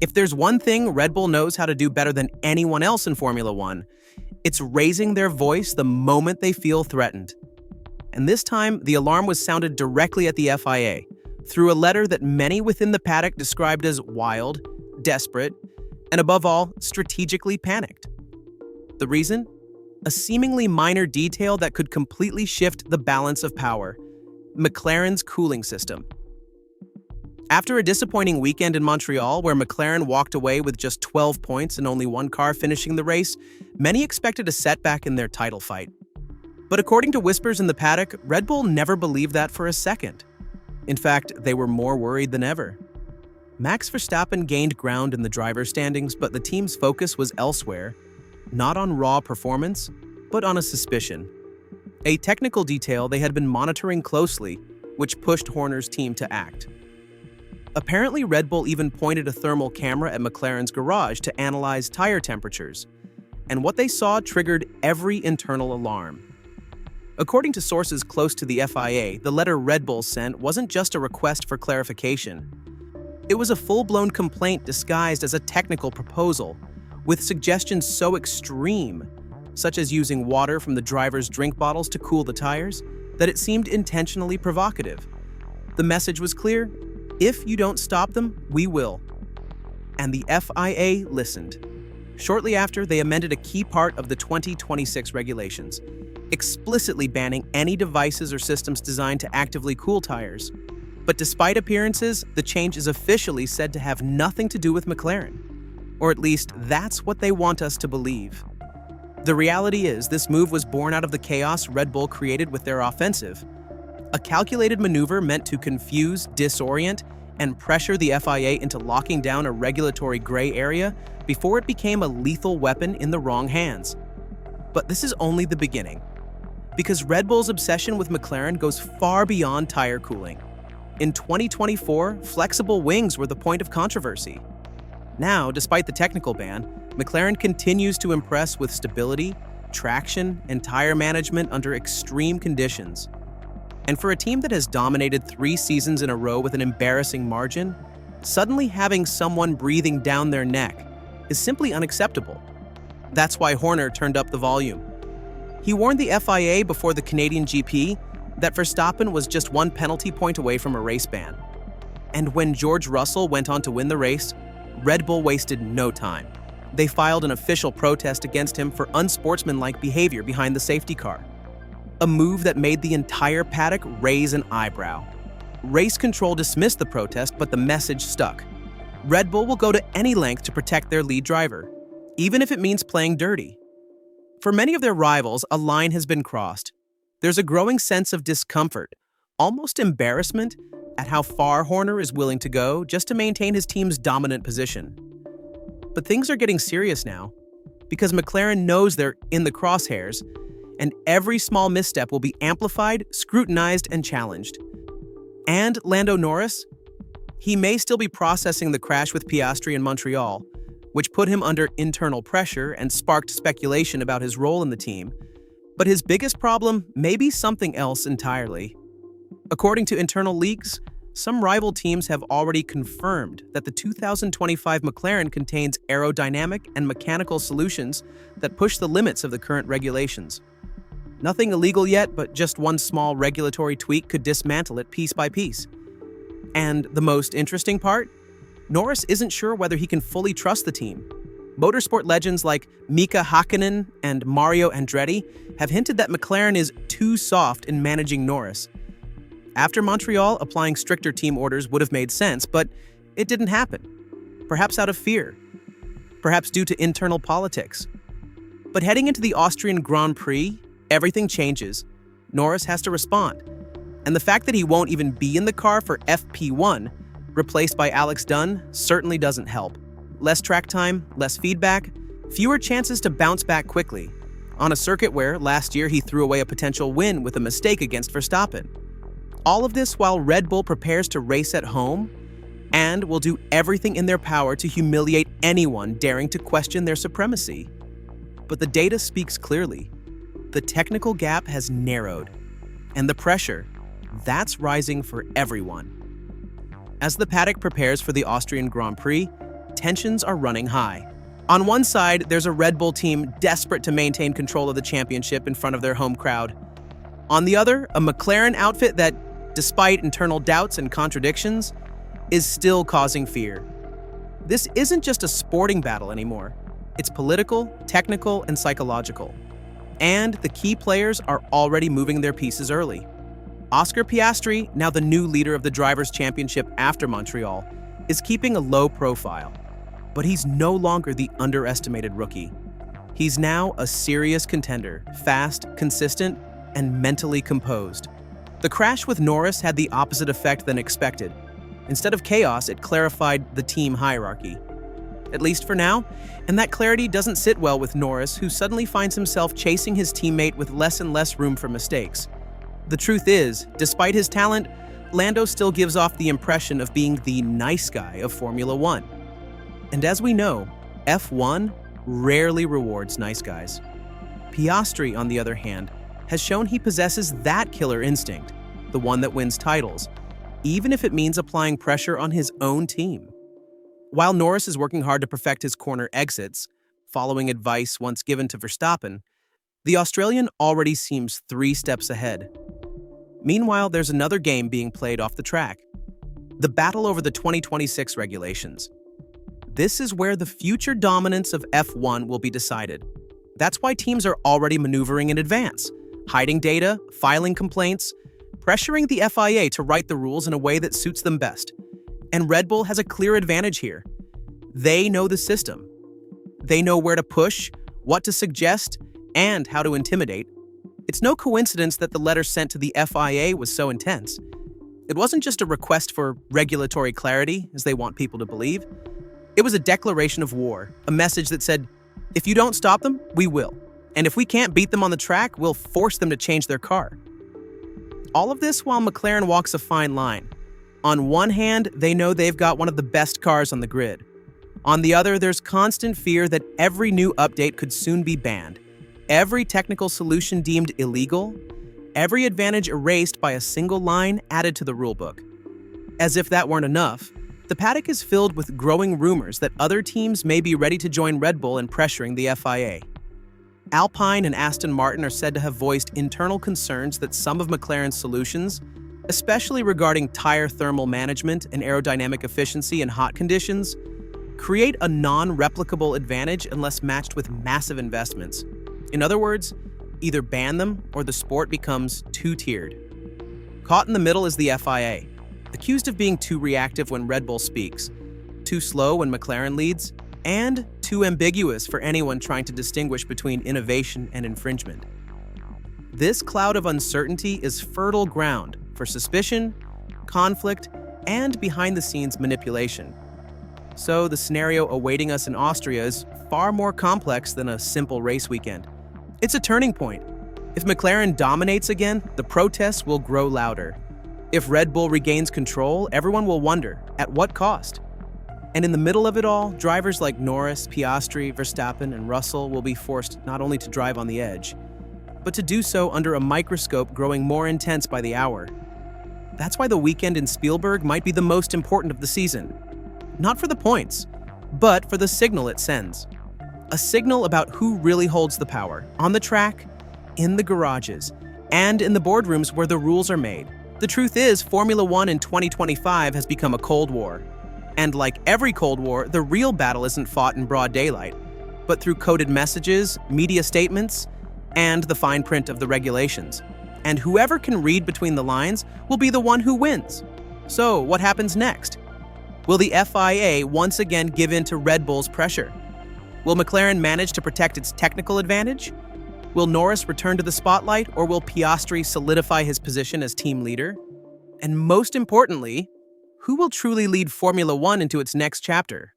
If there's one thing Red Bull knows how to do better than anyone else in Formula One, it's raising their voice the moment they feel threatened. And this time, the alarm was sounded directly at the FIA, through a letter that many within the paddock described as wild, desperate, and above all, strategically panicked. The reason? A seemingly minor detail that could completely shift the balance of power: McLaren's cooling system. After a disappointing weekend in Montreal, where McLaren walked away with just 12 points and only one car finishing the race, many expected a setback in their title fight. But according to whispers in the paddock, Red Bull never believed that for a second. In fact, they were more worried than ever. Max Verstappen gained ground in the driver's standings, but the team's focus was elsewhere, not on raw performance, but on a suspicion. A technical detail they had been monitoring closely, which pushed Horner's team to act. Apparently, Red Bull even pointed a thermal camera at McLaren's garage to analyze tire temperatures, and what they saw triggered every internal alarm. According to sources close to the FIA, the letter Red Bull sent wasn't just a request for clarification. It was a full-blown complaint disguised as a technical proposal, with suggestions so extreme, such as using water from the driver's drink bottles to cool the tires, that it seemed intentionally provocative. The message was clear: if you don't stop them, we will. And the FIA listened. Shortly after, they amended a key part of the 2026 regulations, explicitly banning any devices or systems designed to actively cool tires. But despite appearances, the change is officially said to have nothing to do with McLaren. Or at least, that's what they want us to believe. The reality is, this move was born out of the chaos Red Bull created with their offensive. A calculated maneuver meant to confuse, disorient, and pressure the FIA into locking down a regulatory gray area before it became a lethal weapon in the wrong hands. But this is only the beginning, because Red Bull's obsession with McLaren goes far beyond tire cooling. In 2024, flexible wings were the point of controversy. Now, despite the technical ban, McLaren continues to impress with stability, traction, and tire management under extreme conditions. And for a team that has dominated 3 seasons in a row with an embarrassing margin, suddenly having someone breathing down their neck is simply unacceptable. That's why Horner turned up the volume. He warned the FIA before the Canadian GP that Verstappen was just 1 penalty point away from a race ban. And when George Russell went on to win the race, Red Bull wasted no time. They filed an official protest against him for unsportsmanlike behavior behind the safety car. A move that made the entire paddock raise an eyebrow. Race control dismissed the protest, but the message stuck. Red Bull will go to any length to protect their lead driver, even if it means playing dirty. For many of their rivals, a line has been crossed. There's a growing sense of discomfort, almost embarrassment, at how far Horner is willing to go just to maintain his team's dominant position. But things are getting serious now, because McLaren knows they're in the crosshairs, and every small misstep will be amplified, scrutinized, and challenged. And Lando Norris? He may still be processing the crash with Piastri in Montreal, which put him under internal pressure and sparked speculation about his role in the team. But his biggest problem may be something else entirely. According to internal leaks, some rival teams have already confirmed that the 2025 McLaren contains aerodynamic and mechanical solutions that push the limits of the current regulations. Nothing illegal yet, but just one small regulatory tweak could dismantle it piece by piece. And the most interesting part? Norris isn't sure whether he can fully trust the team. Motorsport legends like Mika Hakkinen and Mario Andretti have hinted that McLaren is too soft in managing Norris. After Montreal, applying stricter team orders would have made sense, but it didn't happen. Perhaps out of fear. Perhaps due to internal politics. But heading into the Austrian Grand Prix, everything changes. Norris has to respond. And the fact that he won't even be in the car for FP1, replaced by Alex Dunn, certainly doesn't help. Less track time, less feedback, fewer chances to bounce back quickly, on a circuit where last year he threw away a potential win with a mistake against Verstappen. All of this while Red Bull prepares to race at home and will do everything in their power to humiliate anyone daring to question their supremacy. But the data speaks clearly. The technical gap has narrowed, and the pressure, that's rising for everyone. As the paddock prepares for the Austrian Grand Prix, tensions are running high. On one side, there's a Red Bull team desperate to maintain control of the championship in front of their home crowd. On the other, a McLaren outfit that, despite internal doubts and contradictions, is still causing fear. This isn't just a sporting battle anymore. It's political, technical, and psychological. And the key players are already moving their pieces early. Oscar Piastri, now the new leader of the Drivers' Championship after Montreal, is keeping a low profile. But he's no longer the underestimated rookie. He's now a serious contender, fast, consistent, and mentally composed. The crash with Norris had the opposite effect than expected. Instead of chaos, it clarified the team hierarchy. At least for now, and that clarity doesn't sit well with Norris, who suddenly finds himself chasing his teammate with less and less room for mistakes. The truth is, despite his talent, Lando still gives off the impression of being the nice guy of Formula One. And as we know, F1 rarely rewards nice guys. Piastri, on the other hand, has shown he possesses that killer instinct, the one that wins titles, even if it means applying pressure on his own team. While Norris is working hard to perfect his corner exits, following advice once given to Verstappen, the Australian already seems 3 steps ahead. Meanwhile, there's another game being played off the track: the battle over the 2026 regulations. This is where the future dominance of F1 will be decided. That's why teams are already maneuvering in advance, hiding data, filing complaints, pressuring the FIA to write the rules in a way that suits them best. And Red Bull has a clear advantage here. They know the system. They know where to push, what to suggest, and how to intimidate. It's no coincidence that the letter sent to the FIA was so intense. It wasn't just a request for regulatory clarity, as they want people to believe. It was a declaration of war, a message that said, if you don't stop them, we will. And if we can't beat them on the track, we'll force them to change their car. All of this while McLaren walks a fine line. On one hand, they know they've got one of the best cars on the grid. On the other, there's constant fear that every new update could soon be banned, every technical solution deemed illegal, every advantage erased by a single line added to the rulebook. As if that weren't enough, the paddock is filled with growing rumors that other teams may be ready to join Red Bull in pressuring the FIA. Alpine and Aston Martin are said to have voiced internal concerns that some of McLaren's solutions, especially regarding tire thermal management and aerodynamic efficiency in hot conditions, create a non-replicable advantage unless matched with massive investments. In other words, either ban them or the sport becomes two-tiered. Caught in the middle is the FIA, accused of being too reactive when Red Bull speaks, too slow when McLaren leads, and too ambiguous for anyone trying to distinguish between innovation and infringement. This cloud of uncertainty is fertile ground for suspicion, conflict, and behind-the-scenes manipulation. So the scenario awaiting us in Austria is far more complex than a simple race weekend. It's a turning point. If McLaren dominates again, the protests will grow louder. If Red Bull regains control, everyone will wonder, at what cost? And in the middle of it all, drivers like Norris, Piastri, Verstappen, and Russell will be forced not only to drive on the edge, but to do so under a microscope growing more intense by the hour. That's why the weekend in Spielberg might be the most important of the season. Not for the points, but for the signal it sends. A signal about who really holds the power, on the track, in the garages, and in the boardrooms where the rules are made. The truth is, Formula One in 2025 has become a Cold War. And like every Cold War, the real battle isn't fought in broad daylight, but through coded messages, media statements, and the fine print of the regulations. And whoever can read between the lines will be the one who wins. So, what happens next? Will the FIA once again give in to Red Bull's pressure? Will McLaren manage to protect its technical advantage? Will Norris return to the spotlight, or will Piastri solidify his position as team leader? And most importantly, who will truly lead Formula One into its next chapter?